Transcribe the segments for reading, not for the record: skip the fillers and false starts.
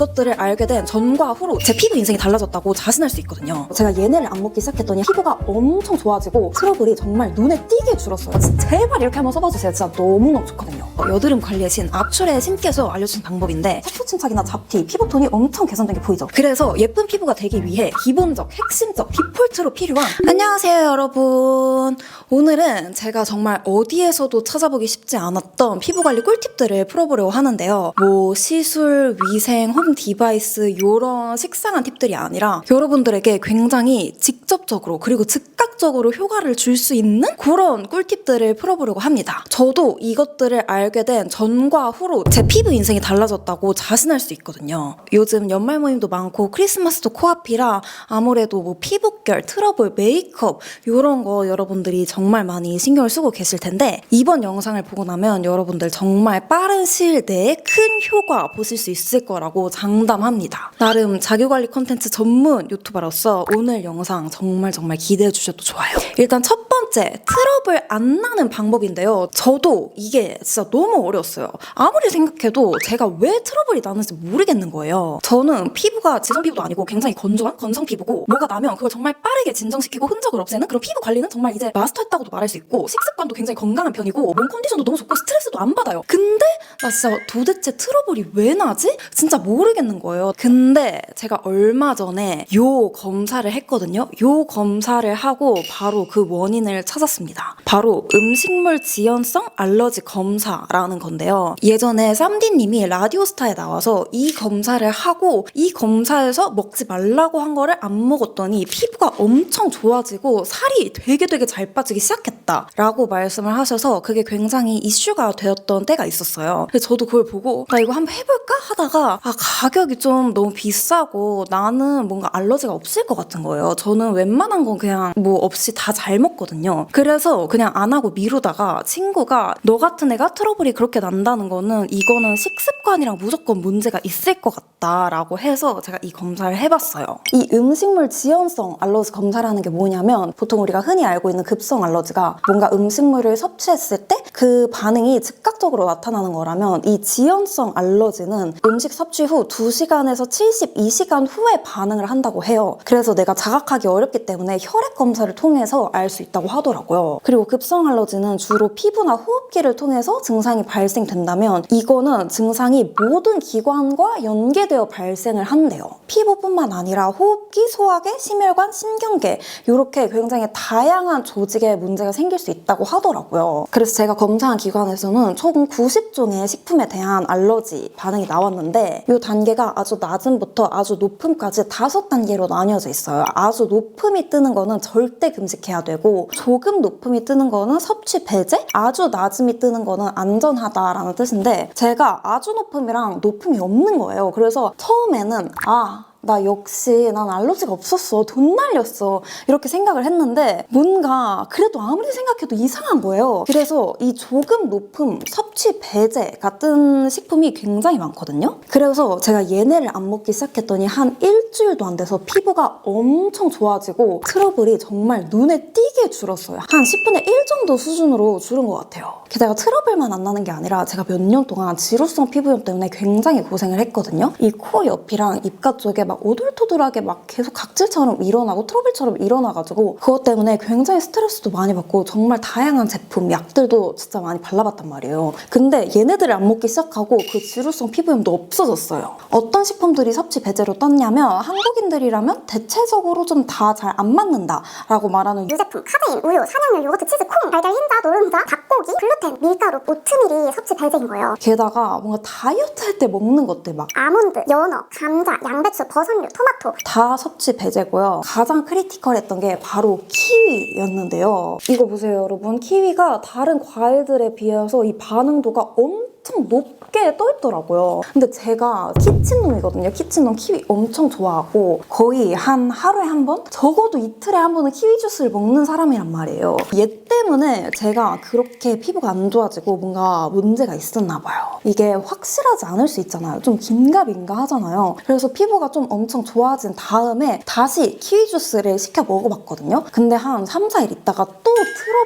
이것들을 알게 된 전과 후로 제 피부 인생이 달라졌다고 자신할 수 있거든요. 제가 얘네를 안 먹기 시작했더니 피부가 엄청 좋아지고 트러블이 정말 눈에 띄게 줄었어요. 진짜 제발 이렇게 한번 써봐주세요. 진짜 너무너무 좋거든요. 여드름 관리의 신 압출의 신께서 알려주신 방법인데 색소 침착이나 잡티, 피부톤이 엄청 개선된 게 보이죠? 그래서 예쁜 피부가 되기 위해 기본적, 핵심적, 디폴트로 필요한 안녕하세요 여러분. 오늘은 제가 정말 어디에서도 찾아보기 쉽지 않았던 피부관리 꿀팁들을 풀어보려고 하는데요. 뭐 시술, 위생, 홈 디바이스 이런 식상한 팁들이 아니라 여러분들에게 굉장히 직접적으로 그리고 즉각적으로 효과를 줄 수 있는 그런 꿀팁들을 풀어보려고 합니다. 저도 이것들을 알게 된 전과 후로 제 피부 인생이 달라졌다고 자신할 수 있거든요. 요즘 연말 모임도 많고 크리스마스도 코앞이라 아무래도 뭐 피부결, 트러블, 메이크업 이런 거 여러분들이 정말 많이 신경을 쓰고 계실 텐데 이번 영상을 보고 나면 여러분들 정말 빠른 시일 내에 큰 효과 보실 수 있을 거라고 장담합니다. 나름 자기관리 콘텐츠 전문 유튜버로서 오늘 영상 정말 기대해 주셔도 좋아요. 일단 첫 번째, 트러블 안 나는 방법인데요. 저도 이게 진짜 너무 어려웠어요. 아무리 생각해도 제가 왜 트러블이 나는지 모르겠는 거예요. 저는 피부가 지성 피부도 아니고 굉장히 건조한 건성 피부고 뭐가 나면 그걸 정말 빠르게 진정시키고 흔적을 없애는 그런 피부 관리는 정말 이제 마스터했다고도 말할 수 있고 식습관도 굉장히 건강한 편이고 몸 컨디션도 너무 좋고 스트레스도 안 받아요. 근데 나 진짜 도대체 트러블이 왜 나지? 진짜 모르겠는 거예요. 근데 제가 얼마 전에 요 검사를 했거든요. 요 검사를 하고 바로 그 원인을 찾았습니다. 바로 음식물 지연성 알러지 검사라는 건데요. 예전에 쌈디님이 라디오스타에 나와서 이 검사를 하고 이 검사에서 먹지 말라고 한 거를 안 먹었더니 피부가 엄청 좋아지고 살이 되게 잘 빠지기 시작했다라고 말씀을 하셔서 그게 굉장히 이슈가 되었던 때가 있었어요. 그래서 저도 그걸 보고 나 이거 한번 해볼까 하다가 가격이 좀 너무 비싸고 나는 뭔가 알러지가 없을 것 같은 거예요. 저는 웬만한 건 그냥 뭐 없이 다 잘 먹거든요. 그래서 그냥 안 하고 미루다가 친구가 너 같은 애가 트러블이 그렇게 난다는 거는 이거는 식습관이랑 무조건 문제가 있을 것 같다라고 해서 제가 이 검사를 해봤어요. 이 음식물 지연성 알러지 검사라는 게 뭐냐면 보통 우리가 흔히 알고 있는 급성 알러지가 뭔가 음식물을 섭취했을 때 그 반응이 즉각적으로 나타나는 거라면 이 지연성 알러지는 음식 섭취 후 2시간에서 72시간 후에 반응을 한다고 해요. 그래서 내가 자각하기 어렵기 때문에 혈액 검사를 통해서 알 수 있다고 하더라고요. 그리고 급성 알러지는 주로 피부나 호흡기를 통해서 증상이 발생된다면 이거는 증상이 모든 기관과 연계되어 발생을 한대요. 피부뿐만 아니라 호흡기, 소화계, 심혈관, 신경계 이렇게 굉장히 다양한 조직에 문제가 생길 수 있다고 하더라고요. 그래서 제가 검사한 기관에서는 총 90종의 식품에 대한 알러지 반응이 나왔는데 이 단계가 아주 낮음부터 아주 높음까지 5단계로 나뉘어져 있어요. 아주 높음이 뜨는 거는 절대 금식해야 되고 조금 높음이 뜨는 거는 섭취 배제, 아주 낮음이 뜨는 거는 안전하다라는 뜻인데 제가 아주 높음이랑 높음이 없는 거예요. 그래서 처음에는 나 역시 난 알러지가 없었어. 돈 날렸어. 이렇게 생각을 했는데 뭔가 그래도 아무리 생각해도 이상한 거예요. 그래서 이 조금 높음, 섭취 배제 같은 식품이 굉장히 많거든요. 그래서 제가 얘네를 안 먹기 시작했더니 한 일주일도 안 돼서 피부가 엄청 좋아지고 트러블이 정말 눈에 띄게 줄었어요. 한 10분의 1 정도 수준으로 줄은 것 같아요. 게다가 트러블만 안 나는 게 아니라 제가 몇 년 동안 지루성 피부염 때문에 굉장히 고생을 했거든요. 이 코 옆이랑 입가 쪽에 막 오돌토돌하게 막 계속 각질처럼 일어나고 트러블처럼 일어나가지고 그것 때문에 굉장히 스트레스도 많이 받고 정말 다양한 제품, 약들도 진짜 많이 발라봤단 말이에요. 근데 얘네들을 안 먹기 시작하고 그 지루성 피부염도 없어졌어요. 어떤 식품들이 섭취 배제로 떴냐면 한국인들이라면 대체적으로 좀 다 잘 안 맞는다라고 말하는 유제품, 카페인, 우유, 산양유, 요거트, 치즈, 콩, 달걀, 흰자, 노른자, 닭고기, 글루텐, 밀가루, 오트밀이 섭취 배제인 거예요. 게다가 뭔가 다이어트 할 때 먹는 것들 막 아몬드, 연어, 감자, 양배추, 버섯류, 토마토 다 섭취 배제고요. 가장 크리티컬했던 게 바로 키위였는데요. 이거 보세요 여러분. 키위가 다른 과일들에 비해서 이 반응도가 엄청 높게 떠있더라고요. 근데 제가 키친놈이거든요. 키친놈 키위 엄청 좋아하고 거의 한 하루에 한 번? 적어도 이틀에 한 번은 키위 주스를 먹는 사람이란 말이에요. 얘 때문에 제가 그렇게 피부가 안 좋아지고 뭔가 문제가 있었나 봐요. 이게 확실하지 않을 수 있잖아요. 좀 긴가민가 하잖아요. 그래서 피부가 좀 엄청 좋아진 다음에 다시 키위 주스를 시켜 먹어봤거든요. 근데 한 3, 4일 있다가 또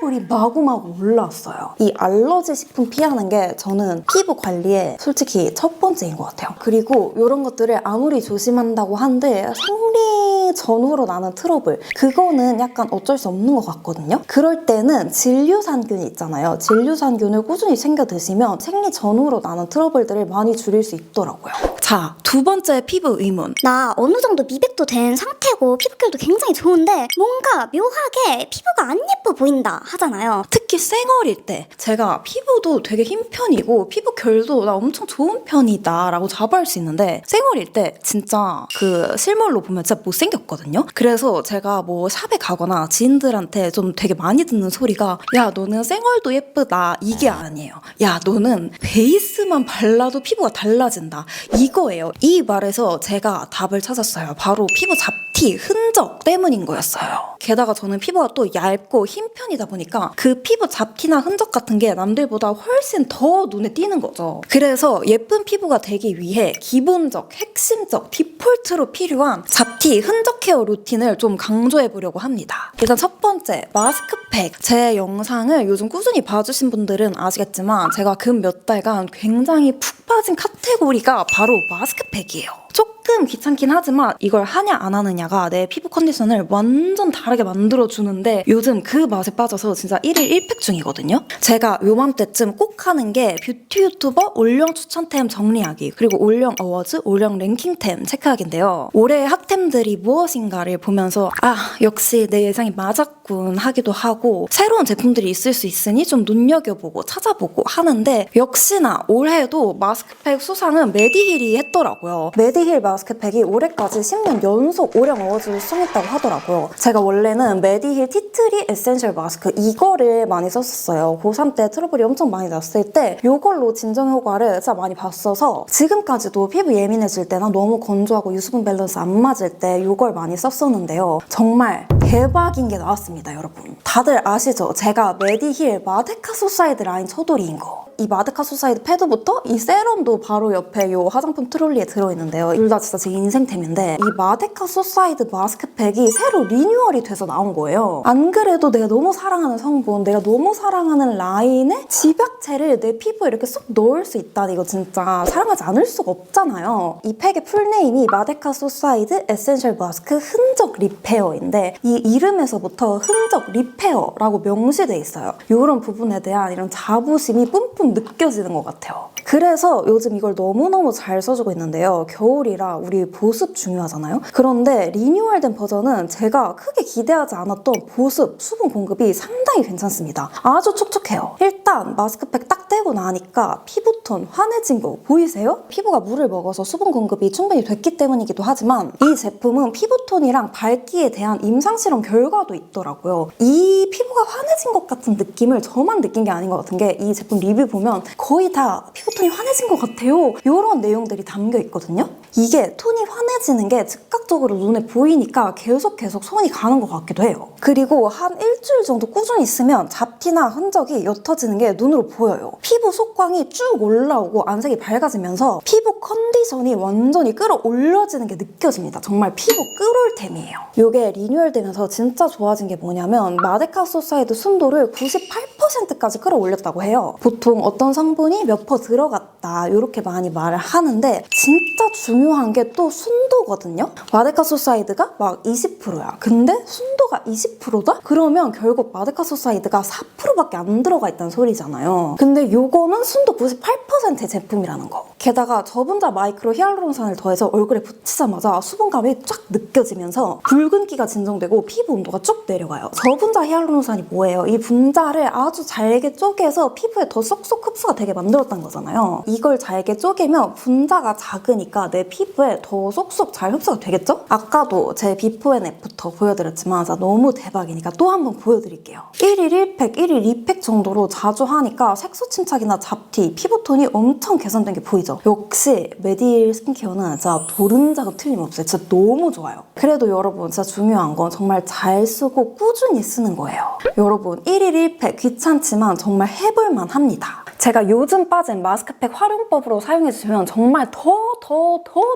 트러블이 마구마구 올라왔어요. 이 알러지 식품 피하는 게 저는 피부 관리에 솔직히 첫 번째인 것 같아요. 그리고 이런 것들을 아무리 조심한다고 한들 생리 전후로 나는 트러블, 그거는 약간 어쩔 수 없는 것 같거든요. 그럴 때는 진류산균이 있잖아요. 진류산균을 꾸준히 챙겨 드시면 생리 전후로 나는 트러블들을 많이 줄일 수 있더라고요. 자, 두 번째 피부 의문. 나 어느 정도 미백도 된 상태고 피부결도 굉장히 좋은데 뭔가 묘하게 피부가 안 예뻐 보인다 하잖아요. 특히 쌩얼일 때 제가 피부도 되게 흰 편이고 피부 결도 나 엄청 좋은 편이다 라고 자부할 수 있는데 쌩얼일 때 진짜 그 실물로 보면 진짜 못생겼거든요. 그래서 제가 뭐 샵에 가거나 지인들한테 좀 되게 많이 듣는 소리가 야 너는 쌩얼도 예쁘다 이게 아니에요. 야 너는 베이스만 발라도 피부가 달라진다 이거예요. 이 말에서 제가 답을 찾았어요. 바로 피부 잡티, 흔적 때문인 거였어요. 게다가 저는 피부가 또 얇고 흰 편이다 보니까 그 피부 잡티나 흔적 같은 게 남들보다 훨씬 더 눈에 띄는 거죠. 그래서 예쁜 피부가 되기 위해 기본적, 핵심적, 디폴트로 필요한 잡티, 흔적 케어 루틴을 좀 강조해 보려고 합니다. 일단 첫 번째, 마스크팩. 제 영상을 요즘 꾸준히 봐주신 분들은 아시겠지만 제가 근 몇 달간 굉장히 푹 빠진 카테고리가 바로 마스크팩이에요. 조금 귀찮긴 하지만 이걸 하냐 안 하느냐가 내 피부 컨디션을 완전 다르게 만들어주는데 요즘 그 맛에 빠져서 진짜 1일 1팩 중이거든요. 제가 요맘때쯤 꼭 하는 게 뷰티 유튜버 올영 추천템 정리하기 그리고 올영 어워즈, 올영 랭킹템 체크하기인데요. 올해의 핫템들이 무엇인가를 보면서 아 역시 내 예상이 맞았군 하기도 하고 새로운 제품들이 있을 수 있으니 좀 눈여겨보고 찾아보고 하는데 역시나 올해도 마스크팩 수상은 메디힐이 했더라고요. 메디힐 마스크팩이 올해까지 10년 연속 올영 어워즈를 수상했다고 하더라고요. 제가 원래는 메디힐 티트리 에센셜 마스크 이거를 많이 썼었어요. 고3 때 트러블이 엄청 많이 났을 때 이걸로 진정 효과를 진짜 많이 봤어서 지금까지도 피부 예민해질 때나 너무 건조하고 유수분 밸런스 안 맞을 때 이걸 많이 썼었는데요. 정말 대박인 게 나왔습니다, 여러분. 다들 아시죠? 제가 메디힐 마데카 소사이드 라인 처돌이인 거. 이 마데카 소사이드 패드부터 이 세럼도 바로 옆에 이 화장품 트롤리에 들어있는데요. 둘 다 진짜 제 인생템인데 이 마데카 소사이드 마스크팩이 새로 리뉴얼이 돼서 나온 거예요. 안 그래도 내가 너무 사랑하는 성분, 내가 너무 사랑하는 라인의 집약체를 내 피부에 이렇게 쏙 넣을 수 있다니 이거 진짜 사랑하지 않을 수가 없잖아요. 이 팩의 풀네임이 마데카 소사이드 에센셜 마스크 흔적 리페어인데 이 이름에서부터 흔적 리페어라고 명시돼 있어요. 이런 부분에 대한 이런 자부심이 뿜뿜 느껴지는 것 같아요. 그래서 요즘 이걸 너무너무 잘 써주고 있는데요. 겨울이라 우리 보습 중요하잖아요. 그런데 리뉴얼된 버전은 제가 크게 기대하지 않았던 보습, 수분 공급이 상당히 괜찮습니다. 아주 촉촉해요. 일단 마스크팩 딱 떼고 나니까 피부톤 환해진 거 보이세요? 피부가 물을 먹어서 수분 공급이 충분히 됐기 때문이기도 하지만 이 제품은 피부톤이랑 밝기에 대한 임상실험 결과도 있더라고요. 이 피부가 환해진 것 같은 느낌을 저만 느낀 게 아닌 것 같은 게 이 제품 리뷰 보면 거의 다 피부톤이 환해진 것 같아요. 이런 내용들이 담겨 있거든요. 이게 톤이 환해지는 게 즉각적으로 눈에 보이니까 계속 손이 가는 것 같기도 해요. 그리고 한 일주일 정도 꾸준히 쓰면 잡티나 흔적이 옅어지는 게 눈으로 보여요. 피부 속광이 쭉 올라오고 안색이 밝아지면서 피부 컨디션이 완전히 끌어올려지는 게 느껴집니다. 정말 피부 끌올템이에요. 이게 리뉴얼되면서 진짜 좋아진 게 뭐냐면 마데카 소사이드 순도를 98%까지 끌어올렸다고 해요. 보통 어떤 성분이 몇 퍼 들어갔다 이렇게 많이 말을 하는데 진짜 중요한 게 또 순도거든요. 마데카 소사이드가 막 20%야. 근데 순도가 20%다? 그러면 결국 마데카 소사이드가 4%밖에 안 들어가 있다는 소리잖아요. 근데 요거는 순도 98%의 제품이라는 거. 게다가 저분자 마이크로 히알루론산을 더해서 얼굴에 붙이자마자 수분감이 쫙 느껴지면서 붉은기가 진정되고 피부 온도가 쭉 내려가요. 저분자 히알루론산이 뭐예요? 이 분자를 아주 잘게 쪼개서 피부에 더 쏙쏙 흡수가 되게 만들었다는 거잖아요. 이걸 잘게 쪼개면 분자가 작으니까 내 피부에 더 쏙쏙 잘 흡수가 되겠죠? 아까도 제 비포 앤 애프터 보여드렸지만 진짜 너무 대박이니까 또 한 번 보여드릴게요. 1일 1팩, 1일 2팩 정도로 자주 하니까 색소 침착이나 잡티, 피부톤이 엄청 개선된 게 보이죠? 역시 메디힐 스킨케어는 진짜 도른자가 틀림없어요. 진짜 너무 좋아요. 그래도 여러분 진짜 중요한 건 정말 잘 쓰고 꾸준히 쓰는 거예요. 여러분 1일 1팩 귀찮지만 정말 해볼만 합니다. 제가 요즘 빠진 마스크팩 활용법으로 사용해주시면 정말 더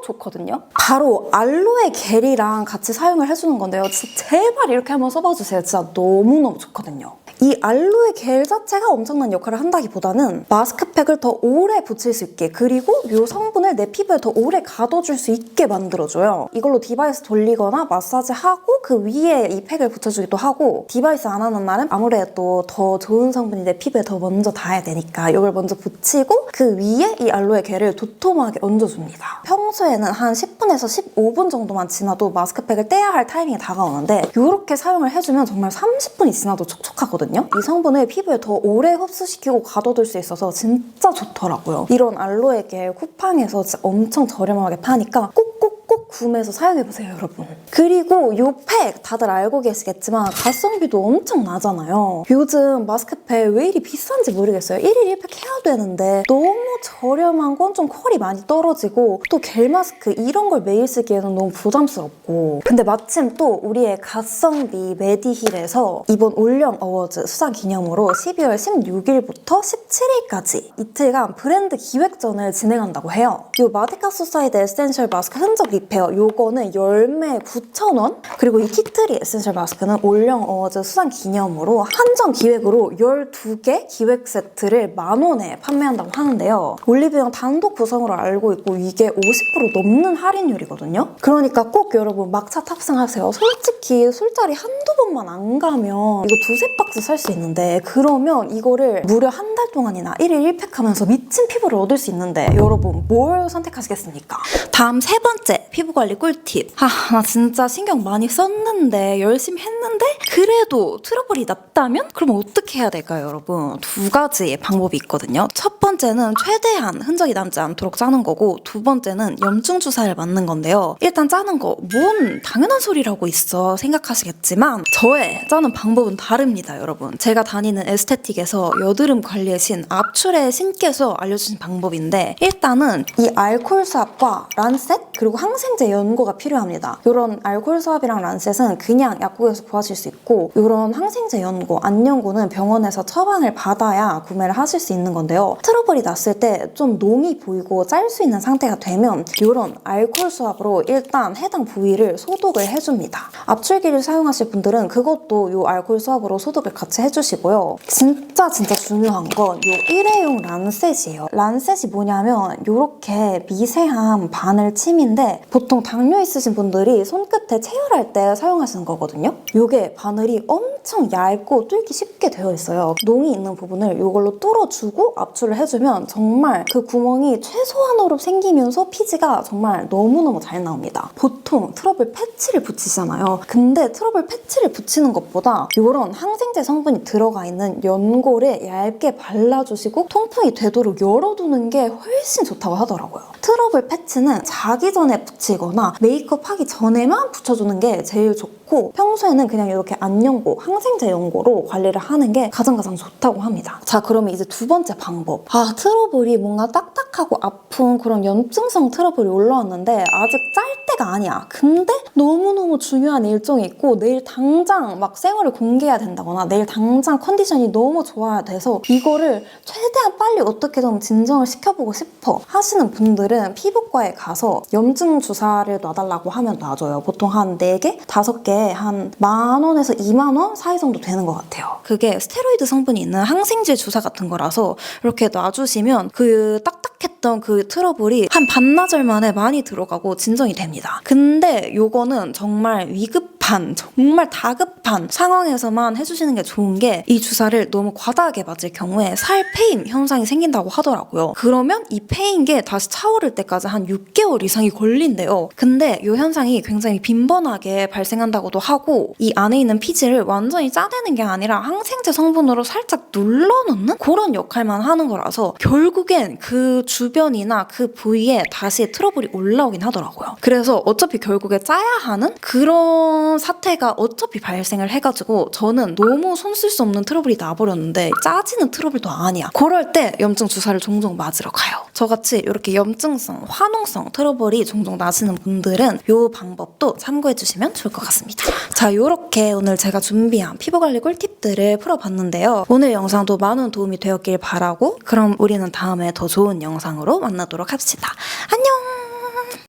좋거든요. 바로 알로에 겔이랑 같이 사용을 해주는 건데요. 진짜 제발 이렇게 한번 써봐주세요. 진짜 너무너무 좋거든요. 이 알로에 겔 자체가 엄청난 역할을 한다기보다는 마스크팩을 더 오래 붙일 수 있게, 그리고 이 성분을 내 피부에 더 오래 가둬줄 수 있게 만들어줘요. 이걸로 디바이스 돌리거나 마사지하고 그 위에 이 팩을 붙여주기도 하고, 디바이스 안 하는 날은 아무래도 더 좋은 성분이 내 피부에 더 먼저 닿아야 되니까 이걸 먼저 붙이고 그 위에 이 알로에 겔을 도톰하게 얹어줍니다. 평소에는 한 10분에서 15분 정도만 지나도 마스크팩을 떼야 할 타이밍이 다가오는데 이렇게 사용을 해주면 정말 30분이 지나도 촉촉하거든요. 이 성분을 피부에 더 오래 흡수시키고 가둬둘 수 있어서 진짜 좋더라고요. 이런 알로에 겔 쿠팡에서 진짜 엄청 저렴하게 파니까 꼭 구매해서 사용해보세요, 여러분. 그리고 이 팩 다들 알고 계시겠지만 가성비도 엄청 나잖아요. 요즘 마스크팩 왜 이리 비싼지 모르겠어요. 1일 1팩 해야 되는데 너무 저렴한 건 좀 퀄이 많이 떨어지고, 또 겔 마스크 이런 걸 매일 쓰기에는 너무 부담스럽고. 근데 마침 또 우리의 가성비 메디힐에서 이번 올영 어워즈 수상 기념으로 12월 16일부터 17일까지 이틀간 브랜드 기획전을 진행한다고 해요. 이 마데카 소사이드 에센셜 마스크 흔적 리페어, 요거는 열매 9,000원, 그리고 이 티트리 에센셜 마스크는 올영 어워즈 수상 기념으로 한정 기획으로 12개 기획 세트를 10,000원에 판매한다고 하는데요. 올리브영 단독 구성으로 알고 있고 이게 50% 넘는 할인율이거든요. 그러니까 꼭 여러분 막차 탑승하세요. 솔직히 술자리 한두 번만 안 가면 이거 두세 박스 살 수 있는데, 그러면 이거를 무려 한 달 동안이나 1일 1팩 하면서 미친 피부를 얻을 수 있는데 여러분 뭘 선택하시겠습니까? 다음 세 번째 피부관리 꿀팁. 나 진짜 신경 많이 썼는데 열심히 했는데 그래도 트러블이 났다면? 그럼 어떻게 해야 될까요, 여러분? 두 가지의 방법이 있거든요. 첫 번째는 최대한 흔적이 남지 않도록 짜는 거고, 두 번째는 염증 주사를 맞는 건데요. 일단 짜는 거 뭔 당연한 소리라고 있어 생각하시겠지만 저의 짜는 방법은 다릅니다, 여러분. 제가 다니는 에스테틱에서 여드름 관리의 신 압출의 신께서 알려주신 방법인데, 일단은 이 알코올 수압과 란셋 그리고 항생제 연고가 필요합니다. 이런 알코올 수압이랑 란셋은 그냥 약국에서 구하실 수 있고, 이런 항생제 연고, 안연고는 병원에서 처방을 받아야 구매를 하실 수 있는 건데요. 트러블이 났을 때 좀 농이 보이고 짤 수 있는 상태가 되면 이런 알코올 수압으로 일단 해당 부위를 소독을 해줍니다. 압출기를 사용하실 분들은 그것도 이 알코올 수압으로 소독을 같이 해주시고요. 진짜 중요한 건 이 일회용 란셋이에요. 란셋이 뭐냐면 이렇게 미세한 바늘침인데 보통 당뇨 있으신 분들이 손끝에 체열할 때 사용하시는 거거든요. 이게 바늘이 엄청 얇고 뚫기 쉽게 되어 있어요. 농이 있는 부분을 이걸로 뚫어주고 압출을 해주면 정말 그 구멍이 최소한으로 생기면서 피지가 정말 너무너무 잘 나옵니다. 보통 트러블 패치를 붙이시잖아요. 근데 트러블 패치를 붙이는 것보다 이런 항생제 성분이 들어가 있는 연고를 얇게 발라주시고 통풍이 되도록 열어두는 게 훨씬 좋다고 하더라고요. 트러블 패치는 자기 전에 붙이거나 메이크업 하기 전에만 붙여주는 게 제일 좋고, 평소에는 그냥 이렇게 안연고, 항생제 연고로 관리를 하는 게 가장 좋다고 합니다. 자, 그러면 이제 두 번째 방법. 트러블이 뭔가 딱딱하고 아픈 그런 염증성 트러블이 올라왔는데 아직 짤 때가 아니야. 근데 너무너무 중요한 일정이 있고 내일 당장 막 생얼을 공개해야 된다거나 내일 당장 컨디션이 너무 좋아야 돼서 이거를 최대한 빨리 어떻게든 진정을 시켜보고 싶어 하시는 분들은 피부과에 가서 염증 주사를 놔달라고 하면 놔줘요. 보통 한 4개? 5개 한 10,000원에서 20,000원 사이 정도 되는 것 같아요. 그게 스테로이드 성분이 있는 항생제 주사 같은 거라서 이렇게 놔주시면 그 딱딱했던 그 트러블이 한 반나절 만에 많이 들어가고 진정이 됩니다. 근데 요거는 정말 위급한, 정말 다급한 상황에서만 해주시는 게 좋은 게, 이 주사를 너무 과다하게 맞을 경우에 살 페인 현상이 생긴다고 하더라고요. 그러면 이 페인게 다시 차오를 때까지 한 6개월 이상이 걸린대요. 근데 이 현상이 굉장히 빈번하게 발생한다고도 하고, 이 안에 있는 피지를 완전히 짜내는 게 아니라 항생제 성분으로 살짝 눌러놓는 그런 역할만 하는 거라서 결국엔 그 주변이나 그 부위에 다시 트러블이 올라오긴 하더라고요. 그래서 어차피 결국에 짜야 하는 그런 사태가 어차피 발생을 발생을 해가지고 저는 너무 손 쓸 수 없는 트러블이 나버렸는데 짜지는 트러블도 아니야. 그럴 때 염증 주사를 종종 맞으러 가요. 저같이 이렇게 염증성, 화농성 트러블이 종종 나시는 분들은 이 방법도 참고해주시면 좋을 것 같습니다. 자, 이렇게 오늘 제가 준비한 피부관리 꿀팁들을 풀어봤는데요. 오늘 영상도 많은 도움이 되었길 바라고 그럼 우리는 다음에 더 좋은 영상으로 만나도록 합시다. 안녕!